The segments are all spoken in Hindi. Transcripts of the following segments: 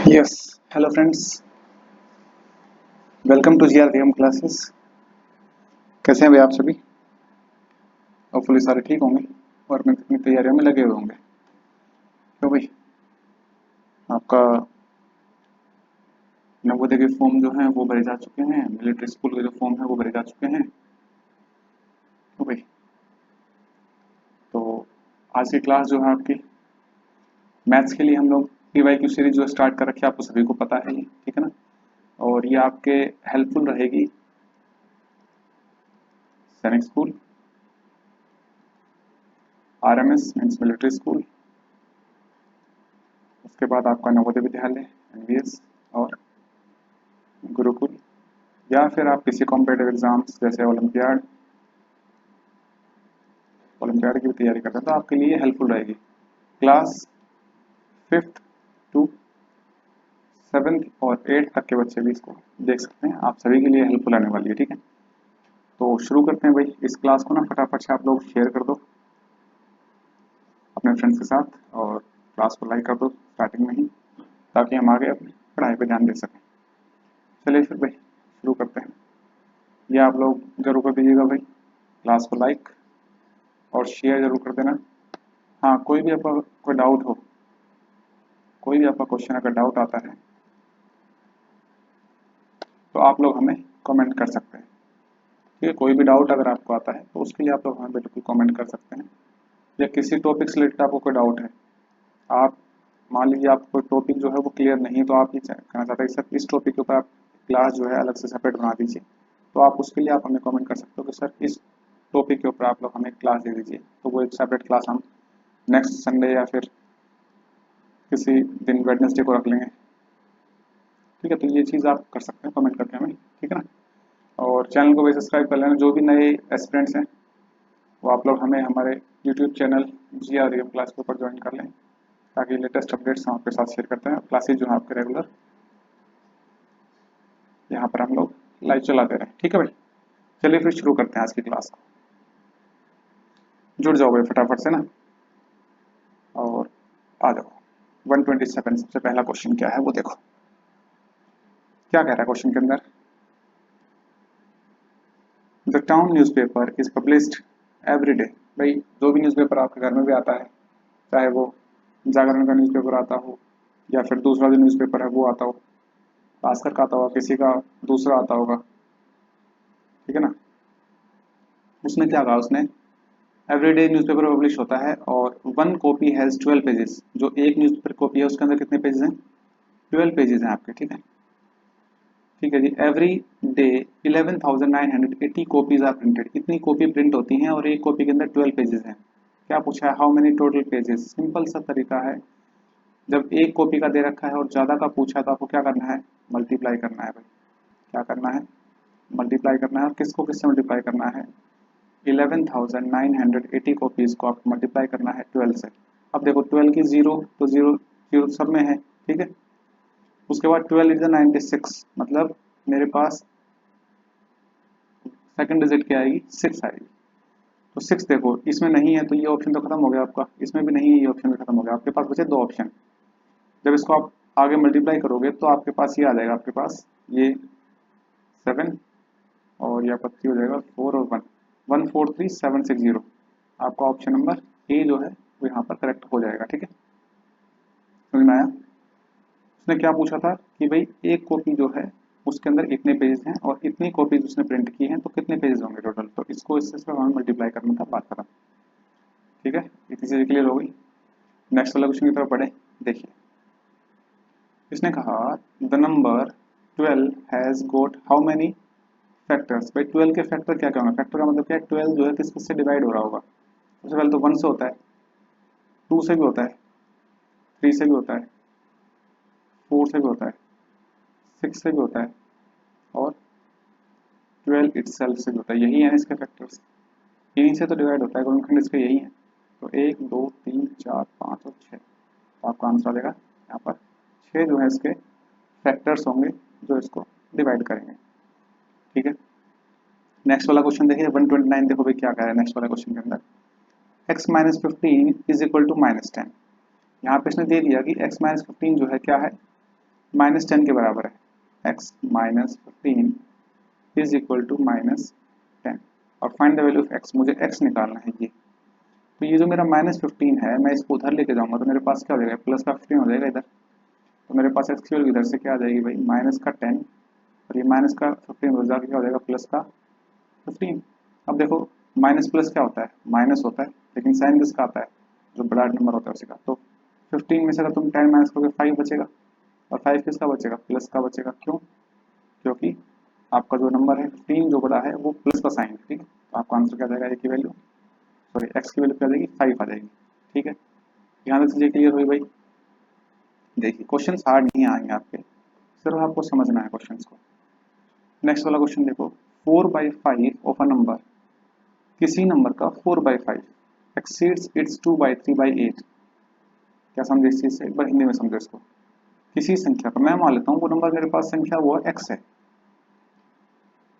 Yes. Hello friends, welcome to GRVM classes. कैसे हैं भाई आप सभी? होपफुली सारे ठीक होंगे और अपनी तैयारियों में लगे हुए होंगे। तो भाई आपका नवोदय के फॉर्म जो हैं वो भरे जा चुके हैं, मिलिट्री स्कूल के जो फॉर्म है वो भरे जा चुके हैं। तो भाई तो आज की क्लास जो है आपकी मैथ्स के लिए हम लोग पीवाईक्यू सीरीज जो स्टार्ट कर रखी है, आपको सभी को पता है ये, ठीक है ना। और ये आपके हेल्पफुल रहेगी सैनिक school, RMS means military school, उसके बाद आपका नवोदय विद्यालय एनवीएस और गुरुकुल, या फिर आप किसी कॉम्पिटेटिव एग्जाम्स जैसे ओलंपियाड की भी तैयारी करते हैं तो आपके लिए हेल्पफुल रहेगी। क्लास 5th to 7th और 8th तक के बच्चे भी इसको देख सकते हैं, आप सभी के लिए हेल्पफुल आने वाली है, ठीक है। तो शुरू करते हैं भाई इस क्लास को ना, फटाफट से आप लोग शेयर कर दो अपने फ्रेंड्स के साथ और क्लास को लाइक कर दो स्टार्टिंग में ही, ताकि हम आगे अपनी पढ़ाई पर ध्यान दे सकें। चलिए फिर भाई शुरू करते हैं। ये आप लोग जरूर कर दीजिएगा भाई, क्लास को लाइक और शेयर जरूर कर देना। हाँ, कोई भी आपका कोई डाउट हो, कोई भी आपका क्वेश्चन अगर डाउट आता है तो आप लोग हमें कमेंट कर सकते हैं, ठीक है। कोई भी डाउट अगर आपको आता है तो उसके लिए आप लोग हमें बिल्कुल कमेंट कर सकते हैं। या किसी टॉपिक से रिलेटेड आपको कोई डाउट है, आप मान लीजिए आपको कोई टॉपिक जो है वो क्लियर नहीं है, तो आप ये कहना चाहते हैं सर इस टॉपिक के ऊपर आप क्लास जो है अलग से सेपरेट बना दीजिए, तो आप उसके लिए आप हमें कमेंट कर सकते हो कि सर इस टॉपिक के ऊपर आप लोग हमें क्लास दे दीजिए, तो वो एक सेपरेट क्लास हम नेक्स्ट संडे या फिर किसी दिन वेडनेसडे को रख लेंगे, ठीक है। तो ये चीज़ आप कर सकते हैं कमेंट करके हमें, ठीक है ना। और चैनल को भी सब्सक्राइब कर लेना, जो भी नए एस्पिरेंट्स हैं वो आप लोग हमें हमारे यूट्यूब चैनल जीआरवीएम क्लास के ऊपर ज्वाइन कर लें, ताकि लेटेस्ट अपडेट्स हम आपके साथ शेयर करते हैं। क्लासेज जो है आपके रेगुलर यहाँ पर हम लोग लाइव चलाते रहें, ठीक है भाई। चलिए फिर शुरू करते हैं आज की क्लास को। जुड़ जाओ भाई फटाफट से ना, और आ जाओ। 127 सबसे पहला क्वेश्चन क्या है वो देखो, क्या कह रहा है क्वेश्चन के अंदर। The town newspaper is published every day. भाई जो भी न्यूज़पेपर आपके घर में भी आता है, चाहे वो जागरण का न्यूज़पेपर आता हो या फिर दूसरा जो न्यूज़पेपर है वो आता हो, भास्कर का आता होगा, किसी का दूसरा आता होगा, ठीक है ना। उसने क्या कहा, उसने एवरीडे न्यूज़पेपर पब्लिश होता है और वन कॉपी हैज़ 12 पेजेस। जो एक न्यूज़पेपर कॉपी है उसके अंदर कितने पेजेस हैं? 12 पेजेस हैं आपके, ठीक है। ठीक है जी। Every day 11,980 copies are printed. इतनी कॉपी प्रिंट होती हैं और एक कॉपी के अंदर 12 पेजेस हैं। क्या पूछा है? How many total pages. Simple सा तरीका है, जब एक कॉपी का दे रखा है और ज़्यादा का पूछा है तो आपको क्या करना है? मल्टीप्लाई करना है भाई। क्या करना है? मल्टीप्लाई करना है। और किसको किससे मल्टीप्लाई करना है? 11,980 कॉपीज को आपको मल्टीप्लाई करना है 12 से। अब देखो 12 की जीरो तो जीरो जीरो सब में है, ठीक है। उसके बाद 12 इज 96, मतलब मेरे पास सेकंड डिजिट क्या आएगी? 6 आएगी। तो 6 देखो इसमें नहीं है तो ये ऑप्शन तो खत्म हो गया आपका, इसमें भी नहीं है, ये ऑप्शन भी खत्म हो गया। आपके पास बचे दो ऑप्शन। जब इसको आप आगे मल्टीप्लाई करोगे तो आपके पास ये आ जाएगा, आपके पास ये 7 और ये आपका 3 हो जाएगा 4 और 1, 143760। आपका ऑप्शन नंबर ए जो है वो यहाँ पर करेक्ट हो जाएगा, ठीक है। समझ में आया? उसने क्या पूछा था कि भाई एक कॉपी जो है उसके अंदर इतने पेजेस हैं और इतनी कॉपीज उसने प्रिंट की हैं तो कितने पेजेस होंगे टोटल, तो इसको इससे सिर्फ हमें मल्टीप्लाई करना था, बात खत्म, ठीक है। इतनी चीजें क्लियर हो गई। नेक्स्ट वाला क्वेश्चन की तरफ बढ़े। देखिए इसने कहा the number 12 has got how many factors. भाई 12 के फैक्टर क्या क्या होंगे? फैक्टर का मतलब क्या है? 12 जो है किस किस से डिवाइड हो रहा होगा? सबसे पहले तो 1 से होता है, 2 से भी होता है, 3 से भी होता है, 4 से भी होता है, 6 से भी होता है और 12 इटसेल्फ से भी होता है। यही है इसके फैक्टर्स, इन्हीं से तो डिवाइड होता है, गुणनखंड इसका यही है। तो 1 2 3 4 5 और 6, तो आपका आंसर आ जाएगा यहाँ पर 6 जो है इसके फैक्टर्स होंगे जो इसको डिवाइड करेंगे, ठीक है। नेक्स्ट वाला क्वेश्चन देखिए 129। देखो भाई क्या कह रहा है नेक्स्ट वाला क्वेश्चन के अंदर, x minus 15 is equal to -10। यहाँ पे इसने दे दिया कि x माइनस 15 जो है क्या है? -10 के बराबर है, x minus 15 is equal to -10 और find the value of x, मुझे x निकालना है ये। तो ये जो मेरा -15 है मैं इसको उधर लेके जाऊंगा तो मेरे पास क्या हो जाएगा, प्लस का 15 हो जाएगा इधर। तो मेरे पास x की वैल्यू इधर से क्या आ जाएगी भाई, माइनस का 10 और ये माइनस का 15 हो जाएगा, क्या हो जाएगा प्लस का 15। अब देखो माइनस प्लस क्या होता है, माइनस होता है, लेकिन साइन किसका आता है, जो बड़ा नंबर होता है उसी का। तो 15 में से अगर तुम 10 माइनस करोगे 5 बचेगा, और 5 किसका बचेगा, प्लस का बचेगा। क्यों, क्योंकि आपका जो नंबर है 15 जो बड़ा है वो प्लस का साइन है, ठीक है। तो आपका आंसर क्या जाएगा, ए की वैल्यू, सॉरी एक्स की वैल्यू क्या आ जाएगी, 5 आ जाएगी, ठीक है। यहाँ तक चीजें क्लियर हुई भाई। देखिए क्वेश्चन हार्ड नहीं आएंगे आपके, सिर्फ आपको समझना है क्वेश्चन को। नेक्स्ट वाला क्वेश्चन देखो, 4/5 ऑफ अ नंबर, किसी नंबर का 4/5 एक्सीड्स इट्स 2/3/8। क्या समझे इस चीज से, एक बार हिंदी में समझो इसको। किसी संख्या का, मैं मान लेता हूँ वो नंबर मेरे पास संख्या वो एक्स है,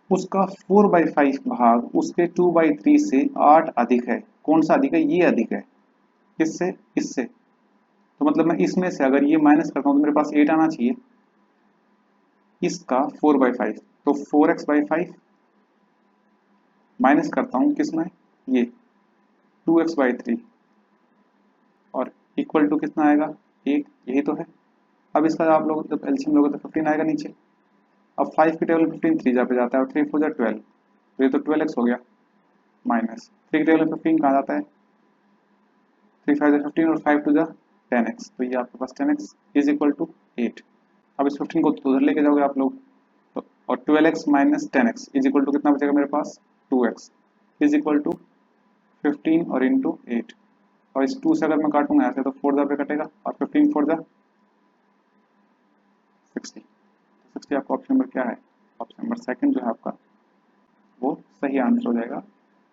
उसका 4/5 भाग उसके 2/3 से 8 अधिक है। कौन सा अधिक है, ये अधिक है, किससे, इससे। तो मतलब मैं इसमें से अगर ये माइनस करता हूँ तो मेरे पास 8 आना चाहिए, इसका 4/5। तो 4x/5 माइनस करता हूँ किसमें, ये 2x/3 और इक्वल टू कितना आएगा, 1, यही तो है। अब इसका आप लोग जब एलसीएम लोगे तो 15 आएगा नीचे। अब 5 की टेबल 15 3 जा पे जाता है और 3 4 12, तो ये तो 12x हो गया, माइनस 3 की टेबल 15 कहाँ जाता है, 3 5 15 और 5 2 10x, तो ये आपके पास 10x इज इक्वल टू 8। अब इस 15 को तो उधर लेके जाओगे आप लोग, तो और 12x minus 10x is equal to कितना बचेगा मेरे पास, 2x इज इक्वल टू 15 और इंटू 8। और इस 2 से अगर मैं काटूंगा ऐसे तो 4 पे कटेगा और 15 4 60। 60 आपका ऑप्शन नंबर क्या है, ऑप्शन नंबर सेकंड जो है आपका वो सही आंसर हो जाएगा।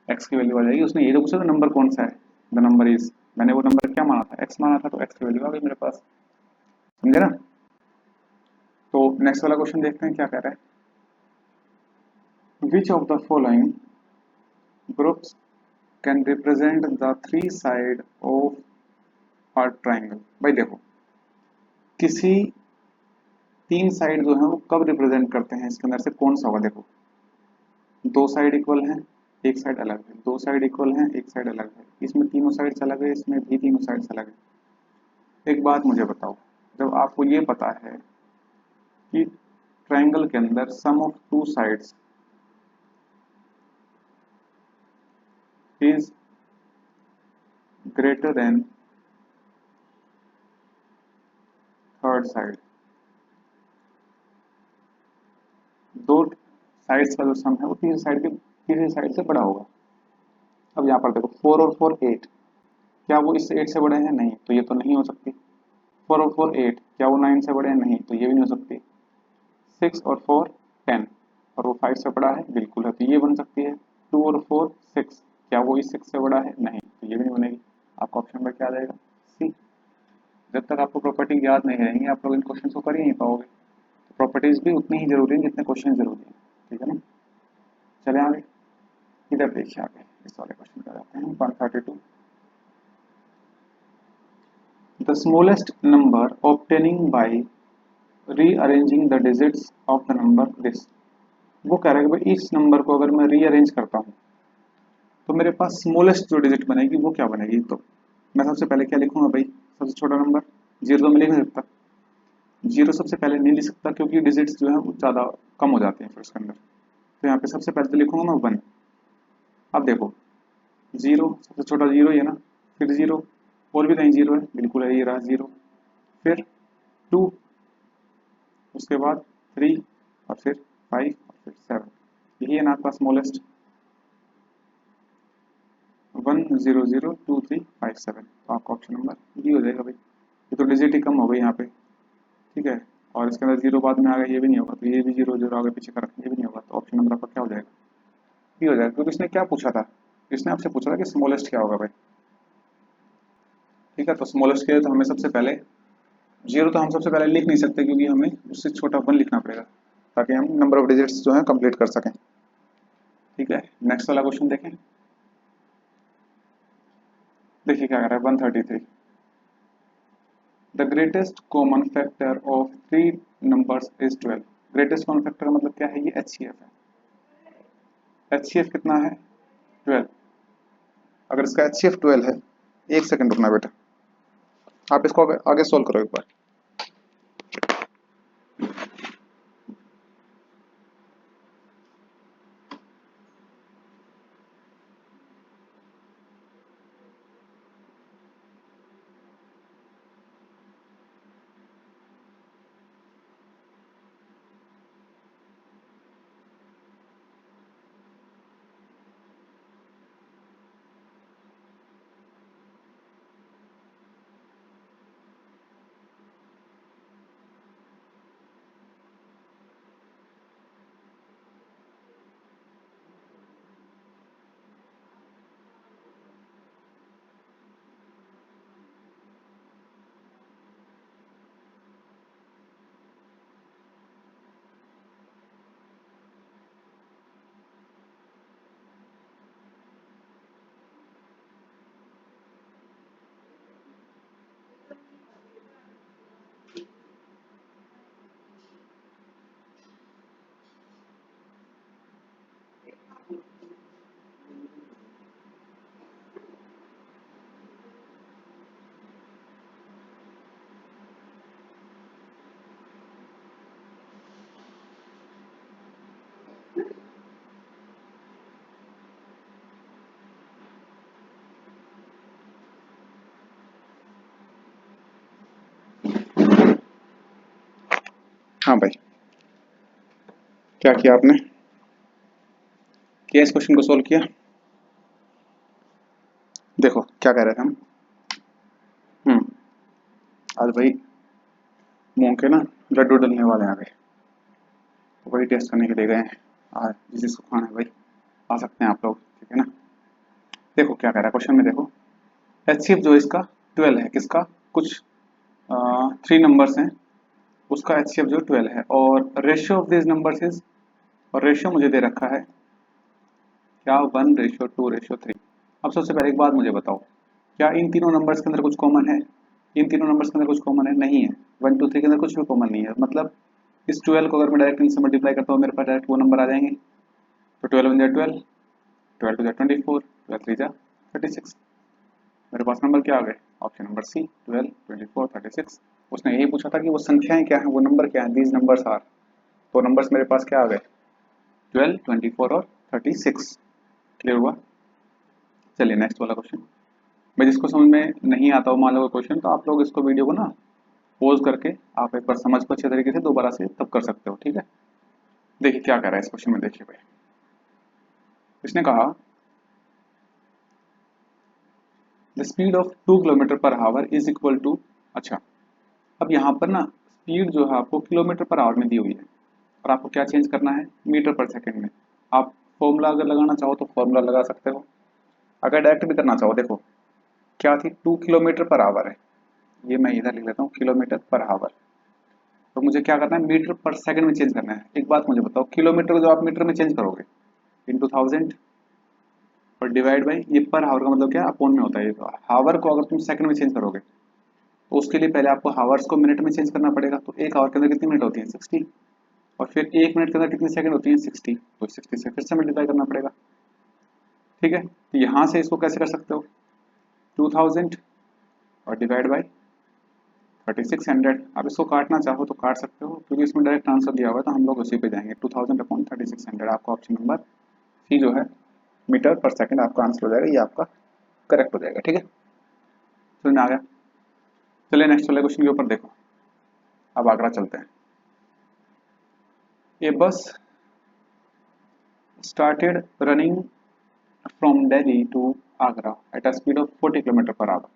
x की वैल्यू आ जाएगी, उसने ये तो पूछा था नंबर कौन सा है, द नंबर इज, मैंने वो नंबर क्या माना था, x माना था, तो x की वैल्यू आ गई मेरे पास, समझे ना। तो नेक्स्ट वाला क्वेश्चन देखते हैं क्या कह रहा है, which of the following groups can represent the 3 side of a triangle. भाई देखो किसी 3 साइड जो है वो कब रिप्रेजेंट करते हैं, इसके अंदर से कौन सा होगा। देखो 2 साइड इक्वल हैं, एक साइड अलग है, 2 साइड इक्वल हैं, एक साइड अलग है, इसमें तीनों साइड अलग है, इसमें भी तीनों साइड अलग है। एक बात मुझे बताओ, जब आपको ये पता है कि ट्राइंगल के अंदर sum of 2 sides is greater than third side, दो साइड्स का जो सम है वो तीसरी साइड से बड़ा होगा। अब यहाँ पर देखो 4 और 4 8, क्या वो इससे 8 से बड़े हैं, नहीं, तो ये तो नहीं हो सकती। 4 और 4 8, क्या वो 9 से बड़े हैं, नहीं, तो ये भी नहीं हो सकती। 6 और 4 10 और वो 5 से बड़ा है, बिल्कुल है, तो ये बन सकती है। 2 और 4 6, क्या वो इस 6 से बड़ा है, नहीं, तो ये भी नहीं बनेगी। आपका ऑप्शन में क्या आ जाएगा, सी। जब तक आपको प्रॉपर्टी याद नहीं रहेंगी आप लोग इन क्वेश्चन को कर ही नहीं पाओगे। तो प्रॉपर्टीज भी उतनी ही जरूरी है जितने क्वेश्चन जरूरी है, ठीक है ना। चले आगे, इधर देखिए आगे इस वाले क्वेश्चन पे जाते हैं, 132। The smallest number obtaining by rearranging the digits of the number this. वो कह रहा है कि भाई इस नंबर को अगर मैं रीअरेंज करता हूँ तो मेरे पास स्मॉलेस्ट जो डिजिट बनेगी वो क्या बनेगी। तो मैं सबसे पहले क्या लिखूंगा भाई, सबसे छोटा नंबर, जीरो तो मैं लिख नहीं सकता, जीरो सबसे पहले नहीं लिख सकता क्योंकि डिजिट्स जो है वो ज़्यादा कम हो जाते हैं फिर उसके अंदर। तो यहाँ पे सबसे पहले तो लिखूंगा मैं 1। अब देखो जीरो सबसे छोटा जीरो ही है ना, फिर जीरो, और भी कहीं जीरो है, बिल्कुल है, ये रहा जीरो, फिर 2, उसके बाद 3 और फिर 5 और फिर 7, यही है ना आपका स्मॉलेस्ट, 1 0 0 2 3 5 7। तो आपका ऑप्शन नंबर डी हो जाएगा भाई, ये तो डिजिट ही कम हो गई यहाँ पे, ठीक है। और इसके अंदर जीरो बाद में आ गया, ये भी नहीं होगा, तो ये भी जीरो जीरो आगे पीछे कर ये भी नहीं होगा, तो ऑप्शन नंबर आपका क्या हो जाएगा, डी हो जाएगा। क्योंकि इसने क्या पूछा था, इसने आपसे पूछा था कि स्मॉलेस्ट क्या होगा भाई, ठीक है। तो स्मॉलेस्ट के लिए तो हमें सबसे पहले जीरो तो हम सबसे पहले लिख नहीं सकते क्योंकि हमें उससे छोटा 1 लिखना पड़ेगा ताकि हम नंबर ऑफ डिजिट्स जो है कंप्लीट कर सकें, ठीक है। नेक्स्ट वाला क्वेश्चन देखें, देखिए क्या कर रहा है 133। The greatest common factor of 3 numbers is 12। Greatest common factor का मतलब क्या है, ये HCF है। HCF कितना है, 12। अगर इसका HCF 12 है, एक सेकंड रुकना बेटा, आप इसको आगे सोल्व करो एक बार। हाँ भाई, क्या किया आपने, किया इस क्वेश्चन को सोल्व किया। देखो क्या कह रहे थे हम, आज भाई मूंग के ना लड्डू डलने वाले आ गए, तो वही टेस्ट करने के लिए गए हैं। आज जिस जिसको खाना है भाई आ सकते हैं आप लोग, ठीक है ना। देखो क्या कह रहा है क्वेश्चन में, देखो HCF जो इसका 12 है, किसका, कुछ 3 नंबर्स हैं, उसका HCF जो 12 है, और ratio of this numbers is, और रेशियो मुझे दे रखा है क्या, 1:2:3। अब सबसे पहले एक बात मुझे बताओ, क्या इन तीनों नंबर्स के अंदर कुछ कॉमन है, इन तीनों नंबर्स के अंदर कुछ कॉमन है, नहीं है। 1 2 3 के अंदर कुछ भी कॉमन नहीं है, मतलब इस 12 को अगर मैं डायरेक्ट इनसे मल्टीप्लाई करता हूँ मेरे पास डायरेक्ट वो नंबर आ जाएंगे। तो 12 1 12, 12 2 24, 12 3 36, मेरे पास नंबर क्या आ गए, ऑप्शन नंबर सी, 12 24 36। उसने यही पूछा था कि वो संख्याएं क्या है, वो नंबर क्या है, दीज नंबर्स आर, तो नंबर्स मेरे पास क्या आ गए, 12 24 और 36। क्लियर हुआ। चलिए नेक्स्ट वाला क्वेश्चन। मैं जिसको समझ में नहीं आता हो मान लो क्वेश्चन, तो आप लोग इसको वीडियो को ना पॉज करके आप एक बार समझ को अच्छे तरीके से दोबारा से तब कर सकते हो, ठीक है। देखिए क्या कर रहा है इस क्वेश्चन में, देखिए भाई इसने कहा the speed of 2 kilometre per hour is equal to, अच्छा अब यहाँ पर ना स्पीड जो है आपको किलोमीटर पर आवर में दी हुई है, और आपको क्या चेंज करना है, मीटर पर सेकंड में। आप फॉर्मूला अगर लगाना चाहो तो फॉर्मूला लगा सकते हो, अगर डायरेक्ट भी करना चाहो, देखो क्या थी, 2 किलोमीटर पर आवर है, ये मैं इधर लिख लेता हूँ किलोमीटर पर आवर, तो मुझे क्या करना है, मीटर पर सेकंड में चेंज करना है। एक बात मुझे बताओ, किलोमीटर को जो आप मीटर में चेंज करोगे इंटू 1000 और डिवाइड बाई, ये पर हावर का मतलब क्या है, अपॉन में होता है, ये तो हावर को अगर तुम सेकंड में चेंज करोगे तो उसके लिए पहले आपको हावर्स को मिनट में चेंज करना पड़ेगा। तो एक आवर के अंदर कितनी मिनट होती है, 60, और फिर एक मिनट के अंदर कितनी सेकंड होती है, 60, तो 60 से फिर से मल्टीप्लाई करना पड़ेगा, ठीक है। तो यहाँ से इसको कैसे कर सकते हो, 2000 और डिवाइड बाई 3600। आप इसको काटना चाहो तो काट सकते हो, क्योंकि इसमें डायरेक्ट आंसर दिया हुआ है तो हम लोग उसी पे जाएंगे, 2000 अपॉन 3600। आपका ऑप्शन नंबर सी जो है मीटर पर सेकंड आपका आंसर हो जाएगा, ये आपका करेक्ट हो जाएगा, ठीक है। समझ में आ गया। चलिए नेक्स्ट वाले क्वेश्चन के ऊपर देखो, अब आगरा चलते हैं। A bus started running from Delhi to Agra at a speed of 40 km per hour.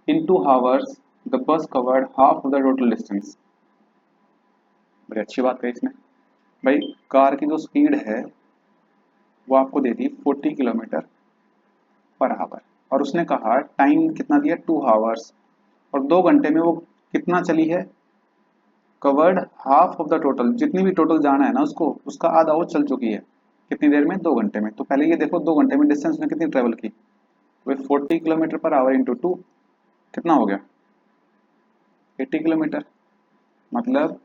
In 2 hours, the bus covered half of the total distance. बड़ी अच्छी बात कही इसने। भाई कार की जो स्पीड है वो आपको दे दी 40 किलोमीटर पर आवर, और उसने कहा टाइम कितना दिया, 2 आवर्स, और 2 घंटे में वो कितना चली है, covered half of the total, जितनी भी टोटल जाना है ना उसको, उसका आधा वो चल चुकी है, कितनी देर में, 2 घंटे में। तो पहले ये देखो 2 घंटे में डिस्टेंस ने कितनी ट्रेवल की, तो 40 किलोमीटर पर आवर इंटू 2 कितना हो गया, 80 किलोमीटर, मतलब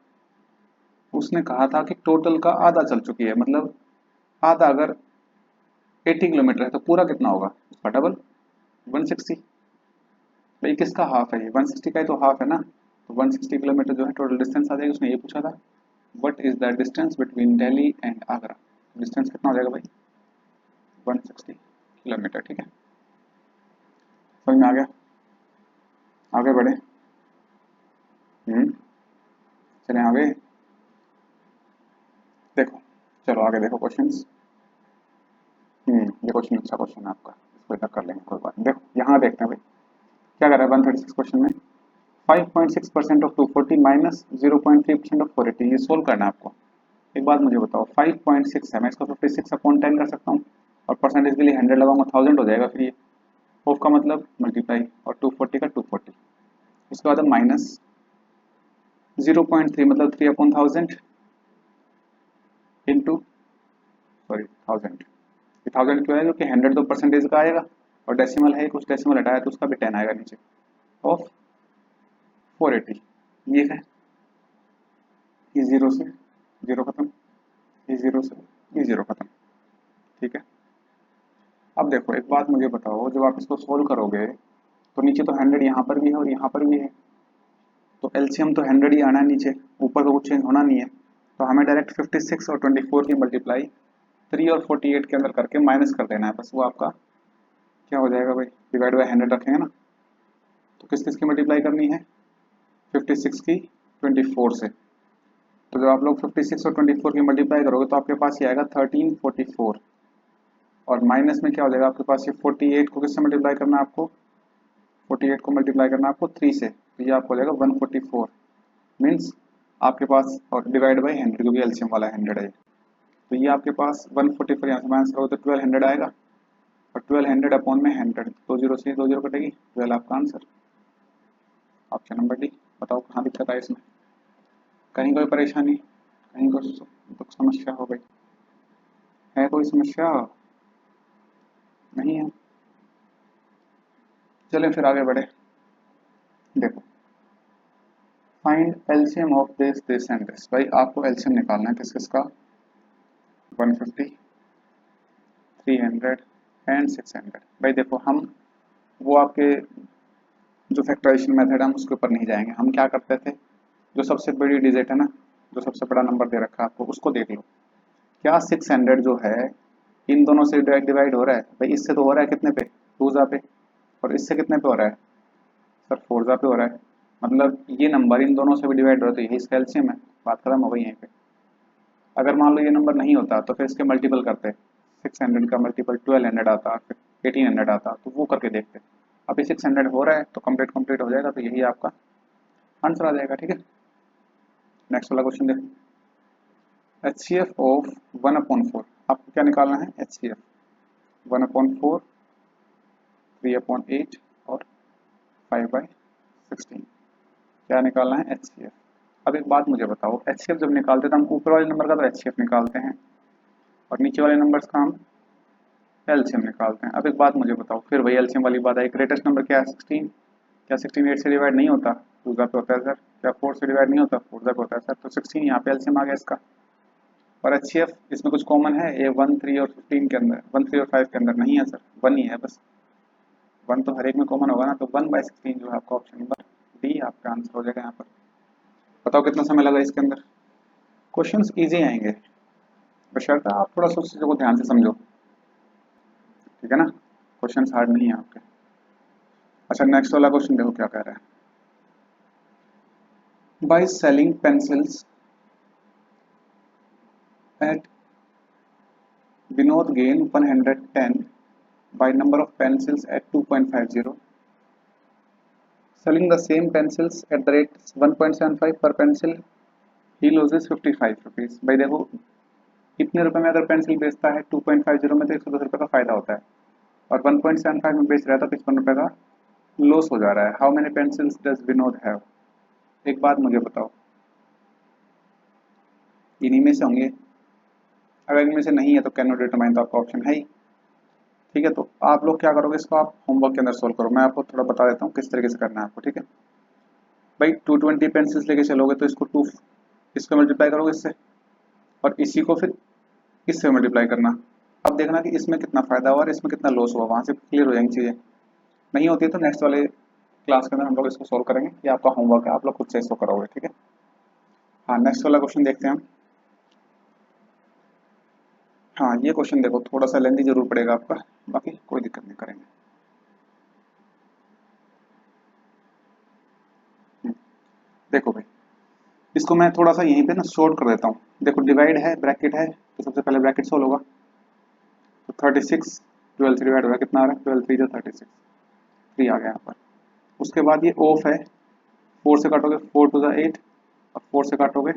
उसने कहा था कि टोटल का आधा चल चुकी है, मतलब आधा अगर 80 किलोमीटर है तो पूरा कितना होगा, उसका डबल 160। भाई किसका हाफ है ये, 160 का ही तो हाफ है ना, तो 160 किलोमीटर जो है टोटल डिस्टेंस आ जाएगी। उसने ये पूछा था what is the distance between Delhi and Agra, distance कितना हो जाएगा भाई, 160 किलोमीटर। ठीक है, समझ में आ गया, आगे बढ़े। चलें आगे, देखो, चलो आगे देखो क्वेश्चंस। ये क्वेश्चन अच्छा क्वेश्चन है आपका, इसको इधर कर लेंगे, कोई बात नहीं। देखो यहाँ देखते हैं भाई क्या कर रहा है 136 क्वेश्चन में, 5.6% ऑफ 240 माइनस 0.3% ऑफ 480, ये सोल्व करना है आपको। एक बात मुझे बताओ, 5.6 है, मैं इसको 56 अपॉन 10 कर सकता हूँ और परसेंटेज के लिए 100 लगाऊंगा, 1000 हो जाएगा। फिर ये ऑफ का मतलब मल्टीप्लाई और 240 का 240, उसके बाद माइनस 0.3 मतलब 3 अपॉन 1000 इंटू, सॉरी 1000, 1000 क्यों है क्योंकि 100 तो परसेंटेज का आएगा और डेसिमल है, कुछ डेसिमल हटाया तो उसका भी 10 आएगा नीचे, ऑफ 480। ये है, ये जीरो से जीरो खत्म, ये जीरो से ये जीरो खत्म। ठीक है, अब देखो एक बात मुझे बताओ, जब आप इसको सोल्व करोगे तो नीचे तो 100 यहाँ पर भी है और यहाँ पर भी है, तो एलसीएम तो 100 ही आना है नीचे, ऊपर तो कुछ चेंज होना नहीं है। तो हमें डायरेक्ट 56 और 24 की मल्टीप्लाई 3 और 48 के अंदर करके माइनस कर देना है, बस वो आपका क्या हो जाएगा भाई, डिवाइड बाय 100 रखेंगे ना, तो किस किस की मल्टीप्लाई करनी है, 56 की 24 से। तो जब आप लोग 56 और 24 की मल्टीप्लाई करोगे तो आपके पास ये आएगा 1344, और माइनस में क्या हो जाएगा आपके पास, ये 48 को किससे मल्टीप्लाई करना है आपको, 48 को मल्टीप्लाई करना है आपको 3 से, तो ये आपको हो जाएगा 144 मीन्स आपके पास, और डिवाइड बाई 100 क्योंकि एलसीएम वाला 100 है, तो ये आपके पास 144 यहाँ से माइनस करोगे तो 1200 आएगा, और 1200 अपॉन में 100, 2 जीरो से 2 जीरो कटेगी, 12 आपका आंसर, ऑप्शन नंबर डी। बताओ कहाँ दिक्कत है इसमें, कहीं कोई परेशानी, कहीं कोई समस्या हो गई है, कोई समस्या नहीं है, चलें फिर आगे बढ़े। देखो find LCM of this and this, भाई आपको एलसीएम निकालना है किस किस का, 150, 300 एंड 600। भाई देखो हम वो आपके जो फैक्टराइजेशन मेथड है हम उसके ऊपर नहीं जाएंगे, हम क्या करते थे, जो सबसे बड़ी डिजिट है ना, जो सबसे बड़ा नंबर दे रखा है आपको उसको देख लो, क्या 600 जो है इन दोनों से डायरेक्ट डिवाइड हो रहा है, भाई इससे तो हो रहा है कितने पे, 2 पे, और इससे कितने पे हो रहा है सर, 4 पे हो रहा है, मतलब ये नंबर इन दोनों से भी डिवाइड हो रहा है, तो यही इसका एलसीएम है, बात खत्म हो गई यहीं पे। अगर मान लो ये नंबर नहीं होता तो फिर इसके मल्टीपल करते, 600 का मल्टीपल 1200 आता, फिर 1800 आता, तो वो करके देखते। अभी 600 हो रहा है तो कंप्लीट कंप्लीट हो जाएगा, तो यही आपका आंसर आ जाएगा। ठीक है, नेक्स्ट वाला क्वेश्चन देखो, HCF ऑफ 1/4, आपको क्या निकालना है, HCF 1/4, 3/8 और 5/16, क्या निकालना है HCF। अब एक बात मुझे बताओ, HCF जब निकालते हैं तो हम ऊपर वाले नंबर का तो HCF निकालते हैं और नीचे वाले नंबर्स का हम एलसीएम निकालते हैं। अब एक बात मुझे बताओ, फिर वही एलसीएम वाली बात आई, ग्रेटेस्ट नंबर क्या है 16, क्या 16 8 से डिवाइड नहीं होता, 2 पे होता है सर, क्या 4 से डिवाइड नहीं होता, 4 पे होता है सर, तो 16 यहाँ पे एलसीएम आ गया इसका। और HCF इसमें कुछ कॉमन है, ये 1 3 और 15 के अंदर, 1 3 और 5 के अंदर नहीं है सर, 1 ही है बस, 1 तो हर एक में कॉमन होगा ना, तो 1/16 जो है आपका ऑप्शन नंबर डी आपका आंसर हो जाएगा यहाँ पर। बताओ कितना समय लगा इसके अंदर, क्वेश्चंस इजी आएंगे बशर्ते आप थोड़ा सा उस चीज़ों को ध्यान से समझो, ठीक है ना, क्वेश्चंस हार्ड नहीं है आपके। अच्छा नेक्स्ट वाला क्वेश्चन देखो क्या कह रहा है, by selling pencils at Vinod gain 110 by number of pencils at 2.50, selling the same pencils at the rate 1.75 per pencil he loses 55 rupees। भाई देखो इतने रुपए में अगर पेंसिल बेचता है 2.50 में तो 110 रुपए का फायदा होता है, और 1.75 में बेच रहा है तो 55 रुपए का लॉस हो जा रहा है। How many pencils does Vinod have, एक बात मुझे बताओ, इन्हीं में से होंगे, अगर इनमें से नहीं है तो कैन नॉट डिटरमाइन, तो आपका ऑप्शन है ही। ठीक है, तो आप लोग क्या करोगे, इसको आप होमवर्क के अंदर सोल्व करो, मैं आपको थोड़ा बता देता हूँ किस तरीके से करना है आपको। ठीक है भाई, 220 पेंसिल्स लेके चलोगे तो इसको इसको मल्टीप्लाई करोगे इससे, और इसी को फिर इससे मल्टीप्लाई करना। अब देखना कि इसमें कितना फायदा हुआ और इसमें कितना लॉस हुआ, वहां से क्लियर हो जाएंगी चीजें। नहीं होती है तो नेक्स्ट वाले क्लास के अंदर हम लोग इसको सॉल्व करेंगे, ये आपका होमवर्क है, आप लोग खुद से इसको करोगे, ठीक है। हाँ, नेक्स्ट वाला क्वेश्चन देखते हैं हम। हाँ, ये क्वेश्चन देखो, थोड़ा सा लेंथी जरूर पड़ेगा आपका, बाकी कोई दिक्कत नहीं, करेंगे। देखो भाई, इसको मैं थोड़ा सा यहीं पे ना शॉर्ट कर देता हूँ। देखो, डिवाइड है, ब्रैकेट है, तो सबसे पहले ब्रैकेट सोल्व होगा। तो 36 12 से डिवाइड होगा, कितना आ रहा है, 12 3 36, 3 आ गया यहाँ पर। उसके बाद ये ऑफ है, 4 से काटोगे 4 2 8, और 4 से काटोगे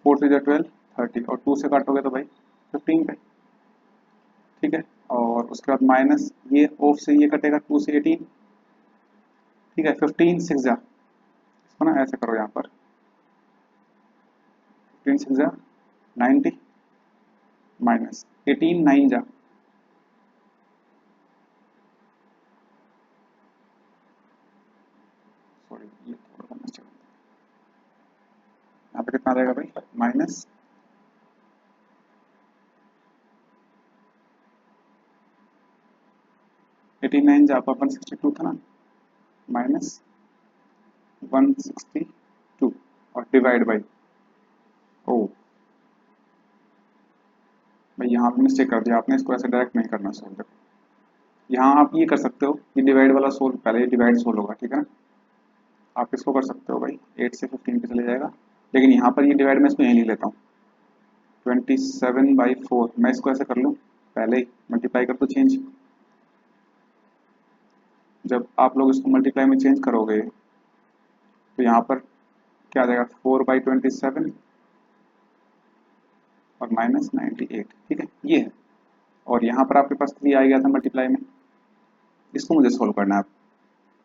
4 3 12 30, और 2 से काटोगे तो भाई 15 पे, ठीक है। और उसके बाद माइनस, ये ऑफ से ये कटेगा 2 से 18, ठीक है। 15 6 जा, इसको ना ऐसे करो यहाँ पर, 15 6 जा 90, माइनस 18 9 जा, सॉरी ये थोड़ा सा मिस्टेक, यहाँ पे कितना रहेगा भाई, माइनस 89 जा, आपका 162 था ना, माइनस 162, और डिवाइड बाई, ओ भाई यहाँ पे मिस्टेक कर दिया आपने, इसको ऐसे डायरेक्ट नहीं करना सोल्व। देखो यहाँ आप ये कर सकते हो, ये डिवाइड वाला सोल्व, पहले डिवाइड सोल्व होगा, ठीक है ना। आप इसको कर सकते हो भाई, 8 से 15 पे चले जाएगा, लेकिन यहाँ पर ये डिवाइड मैं इसको यहीं लिख लेता हूँ, 27/4, मैं इसको ऐसे कर लूँ, पहले ही मल्टीप्लाई कर दो चेंज। जब आप लोग इसको मल्टीप्लाई में चेंज करोगे तो यहाँ पर क्या आ जाएगा, 4/27 और माइनस 98, ठीक है, ये है। और यहाँ पर आपके पास 3 आ गया था मल्टीप्लाई में, इसको मुझे सोल्व करना है। आप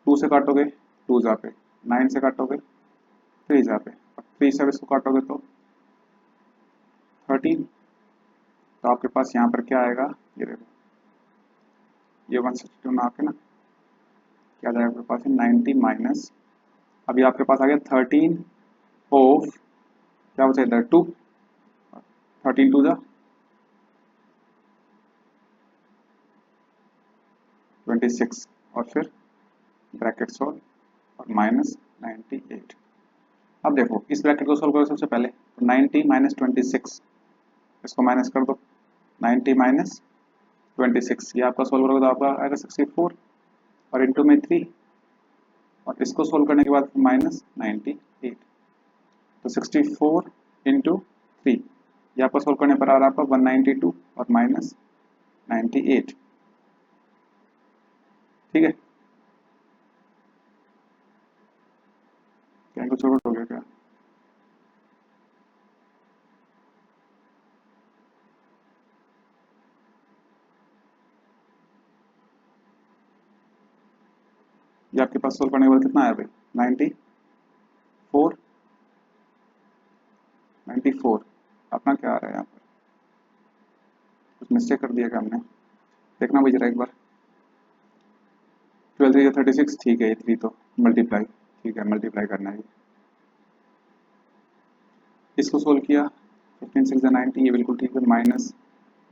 2 से काटोगे 2 जा पे, 9 से काटोगे 3 जा पे, और 3 से इसको काटोगे तो 13, तो आपके पास यहाँ पर क्या आएगा, ये देखो, ये 162 ना आके ना क्या जाएगा आपके पास, 90 माइनस, अभी आपके पास आ गया 13 ऑफ, क्या बचा इधर 2, 13 2 जा 26, और फिर ब्रैकेट सोल्व, और माइनस 98। अब देखो इस ब्रैकेट को सोल्व करो सबसे पहले, तो 90 माइनस 26, इसको माइनस कर दो, 90 माइनस 26, ये आपका सोल्व करोगे तो आपका आएगा 64, और इंटू में 3, और इसको सोल्व करने के बाद माइनस 98, तो 64 इंटू 3, ये आपका सोल्व करने पर आ रहा है आपका 192 और माइनस 98, ठीक है। क्या कुछ और हो गया क्या, ये आपके पास सोल्व करने के बाद कितना आया भाई, 94, 94, अपना क्या आ रहा है यहाँ पर, कुछ मिस्टेक कर दिया क्या हमने, देखना भाई जरा एक बार। 12 3 36, ठीक है, ये 3 तो मल्टीप्लाई, ठीक है, मल्टीप्लाई करना है, इसको सोल्व किया, 15 6 90, ये बिल्कुल ठीक है, माइनस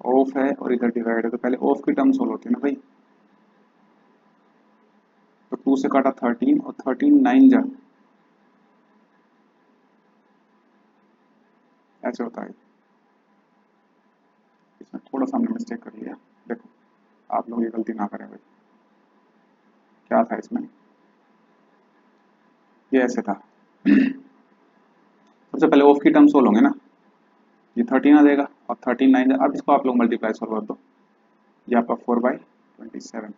ऑफ है और इधर डिवाइड है, तो पहले ऑफ की टर्म सोल्व होती है ना भाई, तो 2 से काटा 13, और 13 9 जा, ऐसे होता है। इसमें थोड़ा सा हमने मिस्टेक कर लिया, देखो आप लोग ये गलती ना करें भाई, क्या था इसमें, ये ऐसे था, सबसे पहले ऑफ की टर्म सोल्व होंगे ना, ये 13 आ जाएगा और 13 9 जा, अब इसको आप लोग मल्टीप्लाई सोल्व कर दो, ये आपका 4/27,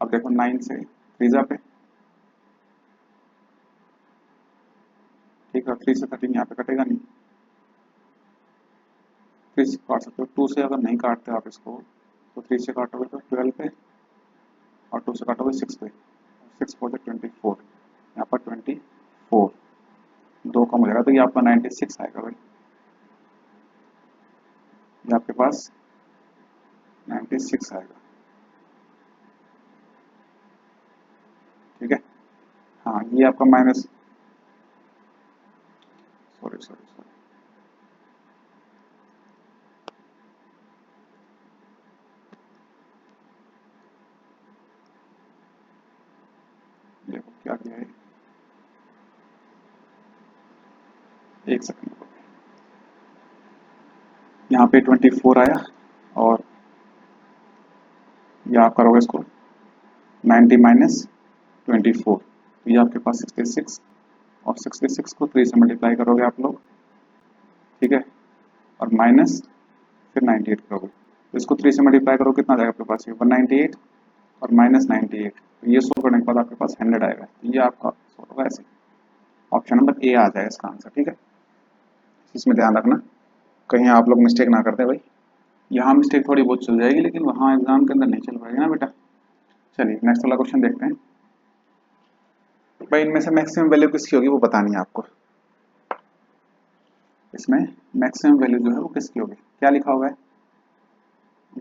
अब देखो 9 से 3 जा पे, ठीक है, 3 से 13 यहाँ पे कटेगा नहीं, 3 से काट सकते हो, 2 से अगर नहीं काटते आप इसको, तो 3 से काटोगे तो 12 पे, और 2 से काटोगे 6 पे, 6 4 24, यहाँ पर 24, 2 कम हो जाएगा, तो ये आपका 96 आएगा भाई, ये आपके पास 96 आएगा, ठीक है। हाँ, ये आपका माइनस, सॉरी सॉरी सॉरी, देखो क्या किया है, एक सेकंड, यहाँ पे 24 आया और ये आप करोगे इसको 90 माइनस 24, तो ये आपके पास 66, और 66 को 3 से मल्टीप्लाई करोगे आप लोग, ठीक है, और माइनस फिर 98 करोगे, तो इसको 3 से मल्टीप्लाई करो कितना जाएगा आपके पास, 198 और माइनस 98, तो ये 100 करने के बाद आपके पास 100 आएगा, तो ये आपका होगा ऐसे, ऑप्शन नंबर ए आ जाएगा इसका आंसर, ठीक है। इसमें ध्यान रखना कहीं आप लोग मिस्टेक ना करते भाई, यहाँ मिस्टेक थोड़ी बहुत चल जाएगी लेकिन वहाँ एग्जाम के अंदर नहीं चल पाएगी ना बेटा। चलिए नेक्स्ट वाला क्वेश्चन देखते हैं। भाई इनमें से मैक्सिमम वैल्यू किसकी होगी वो बतानी है आपको, इसमें मैक्सिमम वैल्यू जो है वो किसकी होगी, क्या लिखा हुआ है,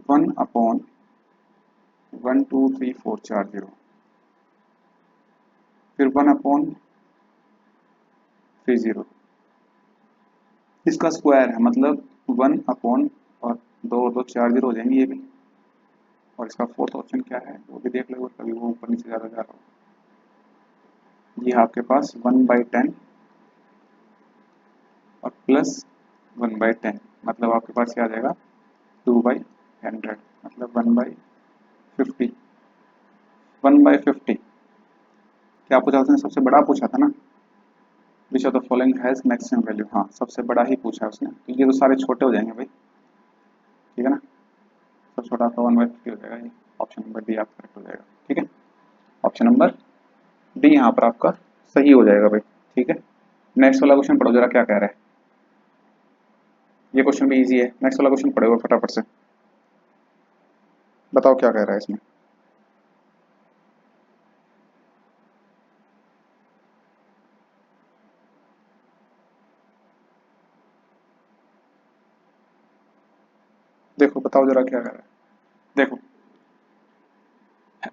1/12340, फिर 1/30, इसका स्क्वायर है मतलब 1/ और 2 4 0 हो जाएंगे ये भी, और इसका फोर्थ ऑप्शन क्या है वो भी देख लो, कभी वो ऊपर नीचे ज़्यादा जा रहा हो, ये आपके पास 1/10 और प्लस 1/10, मतलब आपके पास क्या आ जाएगा 2/100, मतलब 1/50, 1/50 क्या पूछा उसने, सबसे बड़ा पूछा था ना, which of the following has maximum value, हाँ सबसे बड़ा ही पूछा है उसने, तो ये तो सारे छोटे हो जाएंगे भाई, ठीक है ना, सबसे छोटा आपका 1/50 हो जाएगा, ये ऑप्शन नंबर डी आपका करेक्ट हो जाएगा, ठीक है, ऑप्शन नंबर डी यहाँ पर आपका सही हो जाएगा भाई, ठीक है। नेक्स्ट वाला क्वेश्चन पढ़ो जरा क्या कह रहा है, ये क्वेश्चन भी इजी है, नेक्स्ट वाला क्वेश्चन पढ़ो फटाफट से, बताओ क्या कह रहा है इसमें। देखो बताओ जरा क्या कह रहा है, देखो,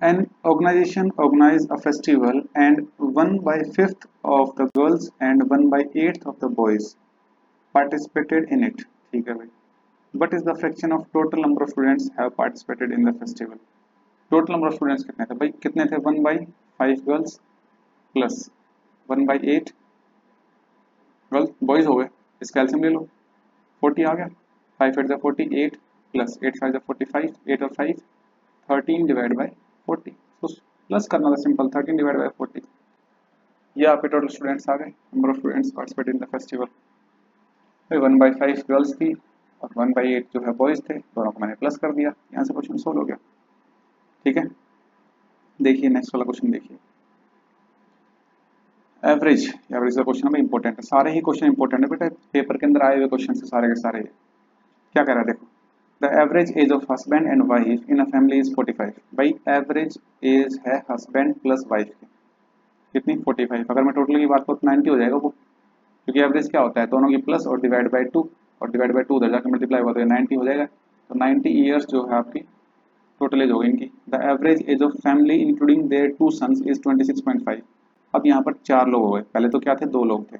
an organization organize a festival and 1/5 of the girls and 1/8 of the boys participated in it, ठीक है भाई, what is the fraction of total number of students have participated in the festival, total number of students कितने थे भाई, कितने थे, 1/5 गर्ल्स प्लस 1/8 गर्ल्स बॉयज हो गए, इसका एलसीएम ले लो, 40 आ गया, 5 8 40, 8 प्लस 8 5 45, 8 और 5 13 डिवाइड बाय 40, तो प्लस करना था सिंपल, 13 डिवाइड बाय 40, ये आपके टोटल स्टूडेंट्स आ गए, number of students participate in the festival, भाई 1/5 गर्ल्स थी और 1/8 जो है बॉयज थे, दोनों को मैंने प्लस कर दिया, यहाँ से क्वेश्चन सोल्व हो गया, ठीक है। देखिए नेक्स्ट वाला क्वेश्चन देखिए, एवरेज, एवरेज का क्वेश्चन में इंपॉर्टेंट है, सारे ही क्वेश्चन इंपॉर्टेंट है बेटा, पेपर के अंदर आए हुए क्वेश्चन से सारे के सारे, क्या कह रहा है देखो, the average age of husband and wife in a family is 45, भाई एवरेज एज है हस्बैंड प्लस वाइफ की कितनी 45, अगर मैं टोटल की बात करूँ तो 90 हो जाएगा वो, क्योंकि एवरेज क्या होता है दोनों की प्लस और डिवाइड बाय 2, और डिवाइड बाय 2 उधर जाकर मल्टीप्लाई हुआ तो 90 हो जाएगा, तो 90 ईयर्स जो है आपकी टोटल एज होगी इनकी, the average age of family including their 2 sons is 26.5, अब यहाँ पर 4 लोग हो गए, पहले तो क्या थे 2 लोग थे,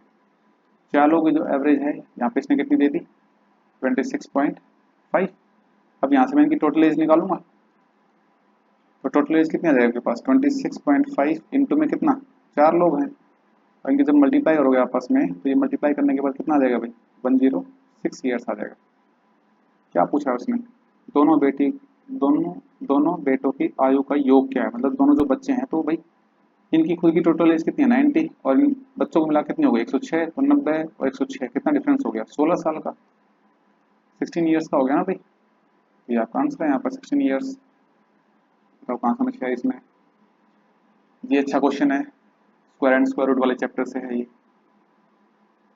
4 लोग की जो एवरेज है यहाँ पे इसने कितनी दे दी 26.5, अब यहाँ से मैं इनकी टोटल एज निकालूंगा, तो टोटल एज कितनी आ जाएगी आपके पास 26.5 इंटू में कितना 4 लोग हैं, और इनके जब मल्टीप्लाई करोगे आपस में तो ये मल्टीप्लाई करने के बाद कितना आ जाएगा भाई 106 ईयर्स आ जाएगा, क्या पूछा है उसने, दोनों बेटी दोनों दोनों बेटों की आयु का योग क्या है, मतलब दोनों जो बच्चे हैं तो भाई इनकी खुद की टोटल एज कितनी है 90, और इन बच्चों को मिला कितनी हो गई 106, तो 90 और 106 कितना डिफरेंस हो गया 16 साल का, 16 ईयर्स का हो गया ना भाई, ये आपका आंसर है यहाँ पर 16 ईयर्स, तो कहाँ समझ गया इसमें, ये अच्छा क्वेश्चन है, स्क्वायर एंड स्क्वायर रूट वाले चैप्टर से है ये।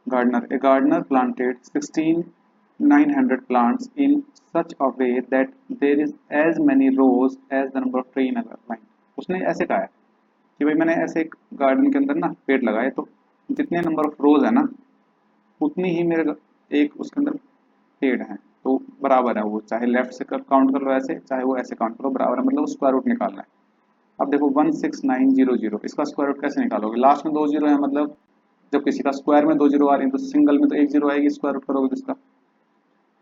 A gardener planted 16,900 plants in such a way that there is as many rows as the number of tree in a line. उसने ऐसे कहा है कि भाई मैंने ऐसे एक गार्डन के अंदर ना पेड़ लगाए तो जितने नंबर ऑफ रोज है ना उतनी ही मेरे एक उसके अंदर पेड़ हैं, तो बराबर है वो, चाहे लेफ्ट से काउंट कर लो ऐसे, चाहे वो ऐसे काउंट करो, बराबर है, मतलब स्क्वायर रूट निकालना है। अब देखो 16900, इसका स्क्वायर रूट कैसे निकालोगे, लास्ट में 2 जीरो है मतलब जब किसी का स्क्वायर में 2 जीरो आ रही है तो सिंगल में तो 1 जीरो आएगी स्क्वायर रूट करोगे जिसका।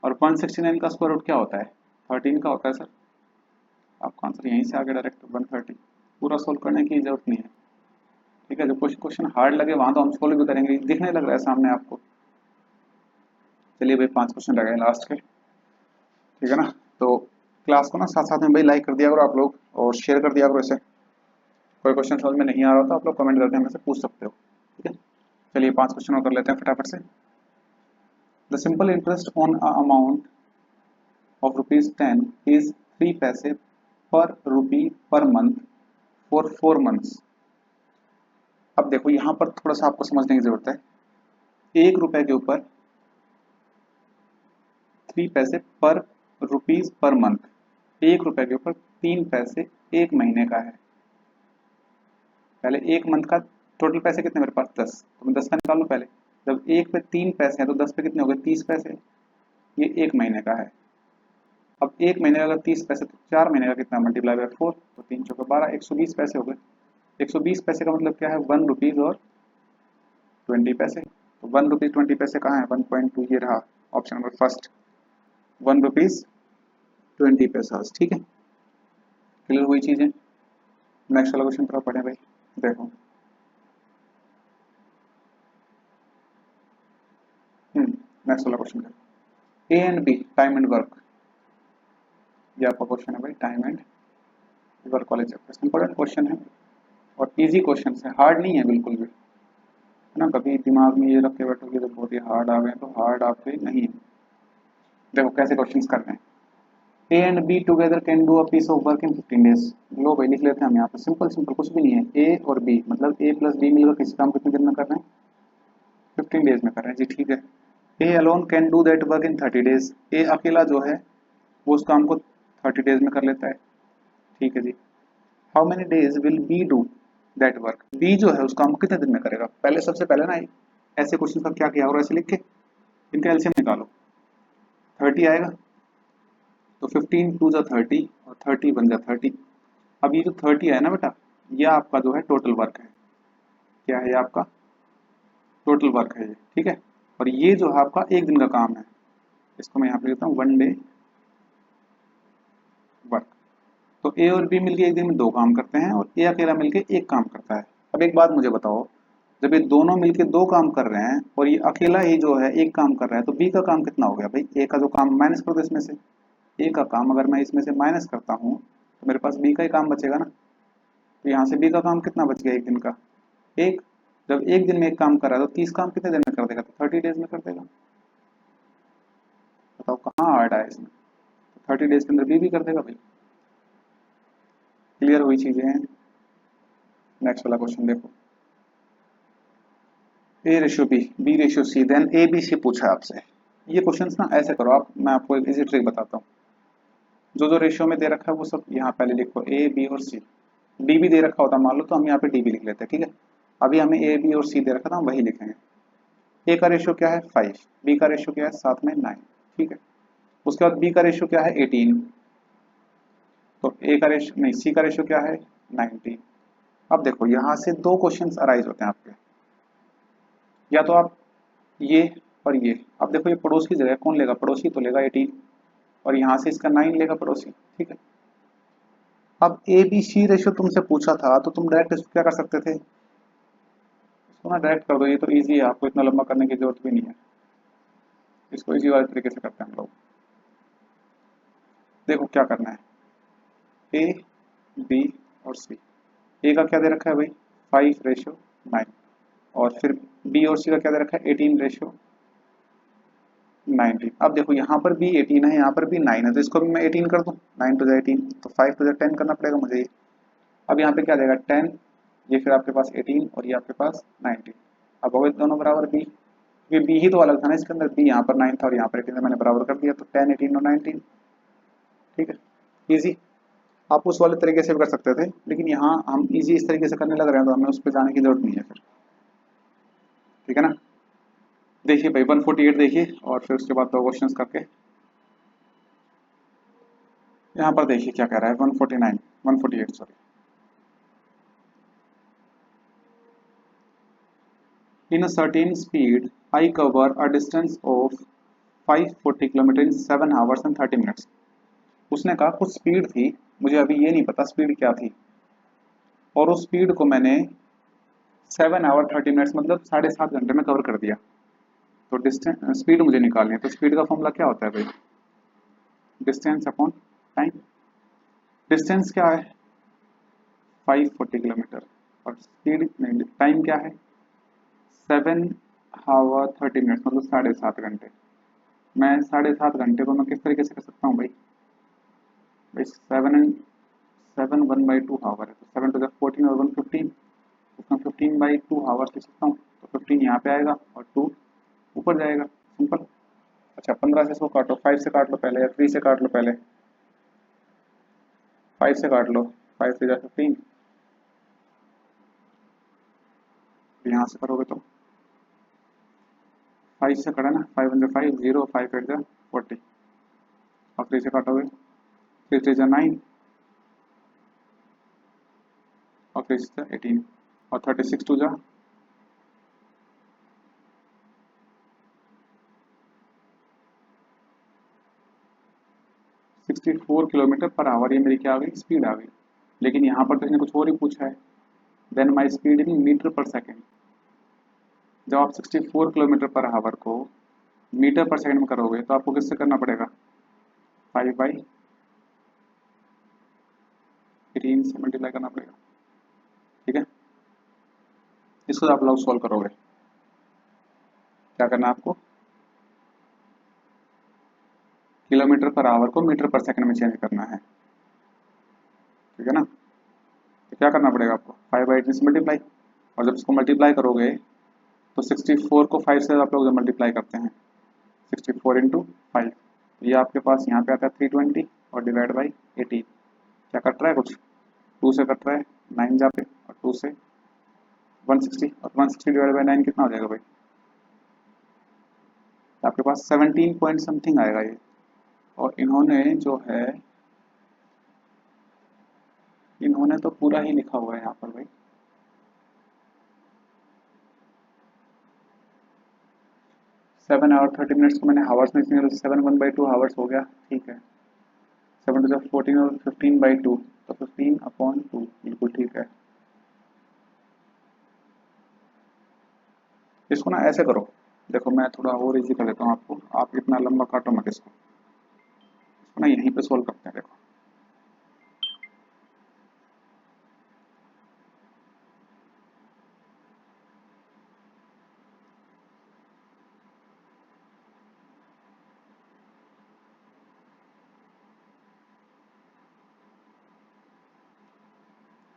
और 169 का स्क्वायर रूट क्या होता है? 13 का होता है सर। आपका आंसर यहीं से आगे डायरेक्ट 130। पूरा सोल्व करने की जरूरत नहीं है, ठीक है। जब क्वेश्चन हार्ड लगे वहां तो हम सोल्व भी करेंगे, दिखने लग रहा है सामने आपको। चलिए भाई 5 क्वेश्चन रह गए लास्ट के, ठीक है ना। तो क्लास को ना साथ साथ में भाई लाइक कर दिया करो आप लोग और शेयर कर दिया करो इसे। कोई क्वेश्चन समझ में नहीं आ रहा तो आप लोग कमेंट करके हमें से पूछ सकते हो, ठीक है। चलिए 5 क्वेश्चन और कर लेते हैं फटाफट से। The simple interest on a amount of ₹10 is 3 पैसे पर रुपी पर मंथ फॉर 4 months। अब देखो यहाँ पर थोड़ा सा आपको समझने की जरूरत है। 1 रुपए के ऊपर 3 पैसे पर रुपीज पर मंथ, 1 रुपए के ऊपर 3 पैसे 1 महीने का है। पहले 1 मंथ का टोटल पैसे कितने मेरे पास 10, तो मैं 10 का निकाल लूँ पहले। जब 1 पे 3 पैसे हैं तो 10 पे कितने हो गए 30 पैसे, ये 1 महीने का है। अब 1 महीने का अगर 30 पैसे तो 4 महीने का कितना मल्टीप्लाई बाय 4, तो 3 चौके 12, 120 पैसे हो गए। 120 पैसे का मतलब क्या है 1 रुपीज और 20 पैसे। तो 1 रुपीज 20 पैसे कहाँ है 1.2, ये रहा ऑप्शन नंबर फर्स्ट 1 रुपीज 20 पैसा, ठीक है। क्लियर हुई चीजें। नेक्स्ट वाला क्वेश्चन थोड़ा पढ़े भाई, देखो। नेक्स्ट वाला क्वेश्चन देखो, A and B time and work, ये आपका क्वेश्चन है भाई टाइम एंड वर्क वाले चैप्टर। इंपॉर्टेंट क्वेश्चन है और इजी क्वेश्चन है, हार्ड नहीं है बिल्कुल भी, है ना। कभी दिमाग में ये रख के बैठोगे तो बहुत ही हार्ड आ गए, तो हार्ड आपके नहीं है। देखो कैसे क्वेश्चंस करने हैं। A and B together can do a piece of work in 15 days. लो भाई लिख लेते हैं हम यहाँ पे, सिंपल सिंपल कुछ भी नहीं है। ए और बी मतलब ए प्लस बी मिलकर किसी काम कितने दिन में कर रहे हैं 15 डेज में कर रहे हैं जी, ठीक है। A alone can do that work in 30 days, A अकेला जो है वो उस काम को 30 डेज में कर लेता है, ठीक है जी। How many days will B do that work, B जो है उस काम को कितने दिन में करेगा। पहले सबसे पहले ना ऐसे क्वेश्चन का क्या किया होगा, ऐसे लिख के इनका एलसीएम निकालो, 30 आएगा तो 15 टू जा 30 और 30 बन जा 30। अब ये जो 30 है ना बेटा, ये आपका जो है टोटल वर्क है, क्या है ये आपका टोटल वर्क है ये, ठीक है। और ये जो है आपका एक दिन का काम है, इसको मैं यहाँ पे लिखता हूँ 1 डे वर्क। तो ए और बी मिलके एक दिन में 2 काम करते हैं और ए अकेला मिलके 1 काम करता है। अब एक बात मुझे बताओ, जब ये दोनों मिलके 2 काम कर रहे हैं और ये अकेला ही जो है 1 काम कर रहा है, तो बी का काम कितना हो गया भाई, ए का जो काम माइनस कर दो इसमें से, ए का काम अगर मैं इसमें से माइनस करता हूँ तो मेरे पास बी का ही काम बचेगा ना। तो यहाँ से बी का काम कितना बच गया एक दिन का 1। जब एक दिन में 1 काम कर रहा है तो 30 काम कितने दिन में कर देगा, तो 30 डेज में कर देगा। बताओ कहाँ हार्ड है इसमें, तो 30 डेज के अंदर बी भी कर देगा भाई। क्लियर हुई चीजें हैं। नेक्स्ट वाला क्वेश्चन देखो, A ratio B ratio C, then A B C पूछा है आपसे। ये क्वेश्चंस ना ऐसे करो आप, मैं आपको एक इजी ट्रिक बताता हूँ। जो जो रेशियो में दे रखा है वो सब यहाँ पहले लिखो, ए बी और सी। डी भी दे रखा होता मान लो तो हम यहाँ पे डी भी लिख लेते हैं, ठीक है। अभी हमें ए बी और सी दे रखा था, हम वही लिखेंगे। ए का रेशियो क्या है 5, बी का रेशियो क्या है साथ में 9, ठीक है। उसके बाद बी का रेशियो क्या है 18, तो ए का रेशियो नहीं सी का रेशियो क्या है 19। अब देखो यहाँ से 2 क्वेश्चंस अराइज होते हैं आपके, या तो आप ये और ये। अब देखो ये पड़ोस की जगह कौन लेगा, पड़ोसी तो लेगा 18 और यहाँ से इसका 9 लेगा पड़ोसी, ठीक है। अब ए बी सी रेशियो तुमसे पूछा था तो तुम डायरेक्ट इसको क्या कर सकते थे, इसको ना डायरेक्ट कर दो, ये तो इजी है, आपको इतना लंबा करने की जरूरत भी नहीं है। इसको इजी वाले तरीके से करते हैं हम लोग। देखो क्या करना है, ए बी और सी। ए का क्या दे रखा है भाई 5:9, और फिर बी और सी का क्या दे रखा है 18:19। अब देखो यहाँ पर भी 18 है, यहाँ पर भी 9 है, तो इसको भी मैं 18 कर दूँ, 9 टू 18 तो 5 टू 10 करना पड़ेगा मुझे ये। अब यहाँ पे क्या देगा 10, ये फिर आपके पास 18 और ये आपके पास 19। अब हो गए दोनों बराबर बी, क्योंकि बी ही तो अलग था ना इसके अंदर, बी यहाँ पर 9 था और यहाँ पर 18 मैंने बराबर कर दिया, तो 10 18 और 19, ठीक है इजी। आप उस वाले तरीके से भी कर सकते थे, लेकिन यहाँ हम इजी इस तरीके से करने लग रहे हैं तो हमें उस पर जाने की जरूरत नहीं है फिर, ठीक है ना। देखिए भाई 148 देखिए और फिर उसके बाद 2 क्वेश्चंस करके यहाँ पर देखिए क्या कह रहा है 149 148 sorry. In a certain speed I cover a distance of 540 kilometre in 7 hours and 30 minutes. उसने कहा कुछ स्पीड थी, मुझे अभी ये नहीं पता स्पीड क्या थी, और उस स्पीड को मैंने 7 आवर 30 मिनट्स मतलब 7.5 घंटे में कवर कर दिया। तो डिस्टेंस स्पीड मुझे निकालनी है, तो स्पीड का फॉर्मूला क्या होता है भाई? Distance upon time. डिस्टेंस क्या है? 540 किलोमीटर, और स्पीड नहीं, टाइम क्या है? 7 आवर 30 मिनट्स मतलब 7.5 घंटे। मैं 7.5 घंटे को मैं किस तरीके से कर सकता हूँ भाई? भाई 7 1/2 आवर है, तो 7 to the 14 और 1 15, उसमें 15/2 आवर्स लिख सकता हूँ, तो 15 यहाँ पे आएगा और 2 ऊपर जाएगा, सिंपल। अच्छा 15 से इसको काटो, 5 से काट लो पहले, या 3 से काट लो पहले, 5 से काट लो, 5 से 15, यहाँ से करोगे तो 5 से कटा ना, 5 1 5 0, 5 8 40, और 3 से काटोगे, 3 3 9, और 3 6 18, और 36 2 64 किलोमीटर पर आवर, ये मेरी क्या आ गई? स्पीड आ गई। लेकिन यहाँ पर तो इसने कुछ और ही पूछा है, then my speed in metre per second. जब आप 64 किलोमीटर पर आवर को मीटर पर सेकंड में करोगे तो आपको किससे करना पड़ेगा? 5/18 से मल्टीप्लाई करना पड़ेगा, ठीक है। इसको आप लोग सॉल्व करोगे, क्या करना है आपको? किलोमीटर पर आवर को मीटर पर सेकंड में चेंज करना है, ठीक है ना। तो क्या करना पड़ेगा आपको? 5/18 से मल्टीप्लाई, और जब इसको मल्टीप्लाई करोगे तो 64 को 5 से आप लोग जब मल्टीप्लाई करते हैं, 64 इंटू 5, ये आपके पास यहाँ पे आता है 320, और डिवाइड बाई 18, क्या कट रहा है? कुछ 2 से कट रहा है, 9 जा पे, और 2 से 160, और 160 डिवाइड बाई 9 कितना हो जाएगा भाई? तो आपके पास 17 पॉइंट समथिंग आएगा ये। और इन्होंने तो पूरा ही लिखा हुआ है यहाँ पर भाई। सेवन आवर 30 मिनट्स को मैंने हावर्स में चेंज, 7 1/2 हावर्स हो गया, ठीक है। 7 to the 14 और 15/2, तो 15/2 बिल्कुल ठीक है। इसको ना ऐसे करो, देखो मैं थोड़ा और इजी कर देता हूँ आपको, आप इतना लंबा काटो मत इसको ना, यहीं पे सोल्व करते हैं। देखो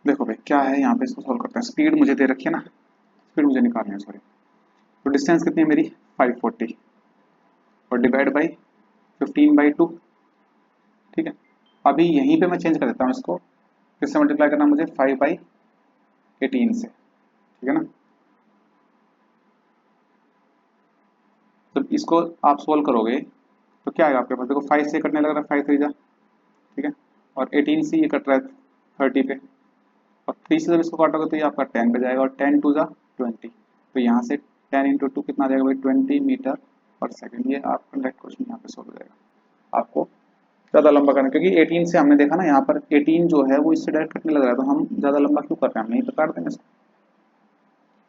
देखो भाई क्या है यहाँ पे, इसको सोल्व करते हैं। स्पीड मुझे दे रखी है ना, स्पीड मुझे निकालनी है, सॉरी। तो डिस्टेंस कितनी है मेरी? 540, और डिवाइड बाई 15/2, ठीक है। अभी यहीं पे मैं चेंज कर देता हूँ इसको, किससे मल्टीप्लाई करना मुझे? 5/18 से, ठीक है ना। जब इसको आप सोल्व करोगे तो क्या आएगा आपके पास? देखो 5 से कटने लग रहा है, 5 3 जा, ठीक है, और 18 से ये कट रहा है 30 पे, और 3 से जब इसको काटोगे तो ये आपका 10 पे जाएगा, और 10 2 जा 20, तो यहाँ से 10 इंटू 2 कितना आ जाएगा भाई? 20 मीटर पर सेकेंड। ये आपका डायरेक्ट क्वेश्चन यहाँ पे सोल्व हो जाएगा। आपको ज़्यादा लंबा करना, क्योंकि 18 से हमने देखा ना यहाँ पर 18 जो है वो इससे डायरेक्ट कटने लग रहा है, तो हम ज़्यादा लंबा क्यों कर रहे हैं, हम यहीं पर काट देंगे इसको,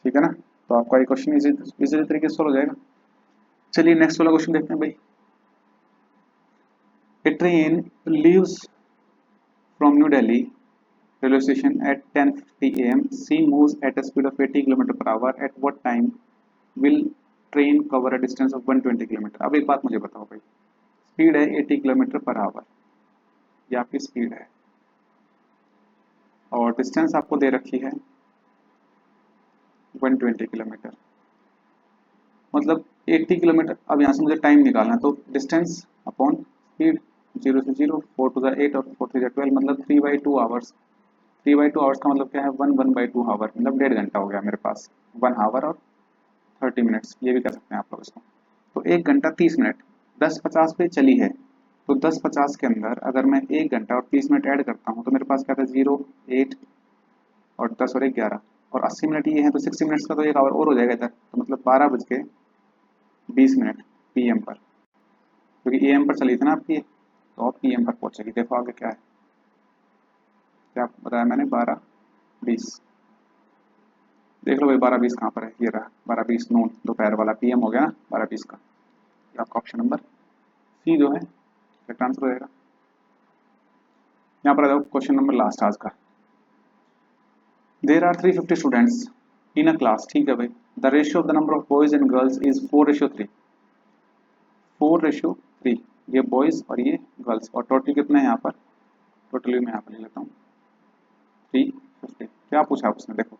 ठीक है ना। तो आपका ये क्वेश्चन इजी तरीके से सोल्व हो जाएगा। चलिए नेक्स्ट वाला क्वेश्चन देखते हैं भाई। A train leaves from New Delhi railway station at 10:50 a.m. She moves at a speed of 80 km per hour. At what time will train cover a distance of 120 km? अब एक बात मुझे बताओ भाई, स्पीड है 80 किलोमीटर पर आवर, ये आपकी स्पीड है, और डिस्टेंस आपको दे रखी है 120 किलोमीटर, मतलब 80 किलोमीटर। अब यहाँ से मुझे टाइम निकालना है, तो डिस्टेंस अपॉन स्पीड, 0 से 0, 4 to the 8 और 4 3 12, मतलब 3/2 आवर्स। 3/2 आवर्स का मतलब क्या है? 1/2 आवर, मतलब 1.5 घंटा हो गया मेरे पास, 1 आवर और 30 मिनट्स, ये भी कर सकते हैं आप लोग इसको। तो 1 घंटा 30 मिनट 10:50 पे चली है, तो 10:50 के अंदर अगर मैं 1 घंटा और 30 मिनट ऐड करता हूँ तो मेरे पास क्या था? 0 8 और 10 और 1 11, और 80 मिनट ये है तो 60 मिनट्स का तो एक आवर और हो जाएगा इधर, तो मतलब 12:20 PM पर, क्योंकि AM पर चली थी ना आपकी, तो अब PM पर पहुंचेगी। देखो आगे क्या है, क्या बताया मैंने, 12:20। देख लो भाई 12:20 कहाँ पर है, ये रहा 12:20 नून, दोपहर वाला PM हो गया ना 12:20 का। ये आपका ऑप्शन नंबर सी जो है करेक्ट आंसर हो जाएगा। यहाँ पर आ जाओ क्वेश्चन नंबर लास्ट आज का। There are 350 students in a class, ठीक है भाई, the ratio of the number of boys and girls is 4:3, 4:3, ये बॉयज और ये गर्ल्स, और टोटल कितने हैं यहाँ पर, टोटली मैं यहाँ पर ले लेता हूँ 350। क्या पूछा उसने, देखो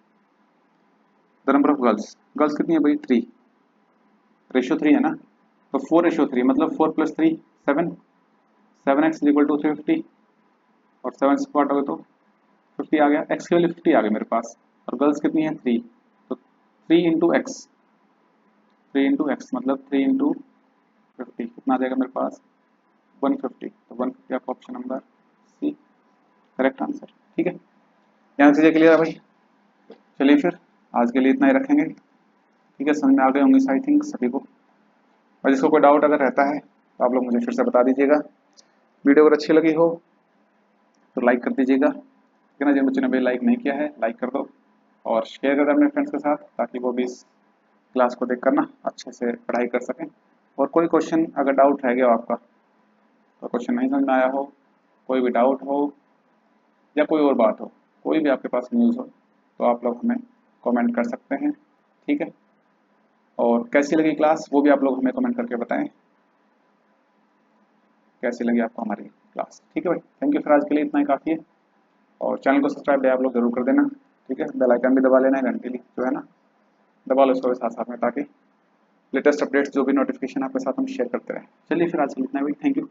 the number of girls, girls कितनी है भाई 3, रेशियो 3 है ना, तो 4:3 मतलब 4 + 3 7, 7x इक्वल टू 350, और 7 से काटोगे तो 50 आ गया, x की वैल्यू 50 आ गई मेरे पास, और गर्ल्स कितनी है 3, तो 3 इंटू एक्स, 3 इंटू एक्स मतलब 3 इंटू 50 कितना आ जाएगा मेरे पास 150, तो 150 आपका option number C correct answer. ठीक है, यहाँ से क्लियर है भाई। चलिए फिर आज के लिए इतना ही रखेंगे, ठीक है, समझ में आ गए होंगे आई थिंक सभी को, और जिसको कोई डाउट अगर रहता है तो आप लोग मुझे फिर से बता दीजिएगा। वीडियो अगर अच्छी लगी हो तो लाइक कर दीजिएगा, ठीक है ना, जिन बच्चों ने भाई लाइक नहीं किया है लाइक कर दो, और शेयर कर दो अपने फ्रेंड्स के साथ, ताकि वो भी इस क्लास को देखकर ना अच्छे से पढ़ाई कर सकें। और कोई क्वेश्चन अगर डाउट रह गया हो आपका, तो क्वेश्चन नहीं समझ में आया हो, कोई भी डाउट हो या कोई और बात हो, कोई भी आपके पास न्यूज़ हो, तो आप लोग हमें कमेंट कर सकते हैं, ठीक है। और कैसी लगी क्लास वो भी आप लोग हमें कमेंट करके बताएं, कैसी लगी आपको हमारी क्लास, ठीक है भाई। थैंक यू, फिर आज के लिए इतना ही काफ़ी है, और चैनल को सब्सक्राइब आप लोग जरूर कर देना, ठीक है, बेल आइकन भी दबा लेना है, घंटी जो है ना दबा लो इसको भी साथ साथ में, ताकि लेटेस्ट अपडेट्स जो भी नोटिफिकेशन आपके साथ हम शेयर करते रहें। चलिए फिर आज के लिए इतना ही, थैंक यू।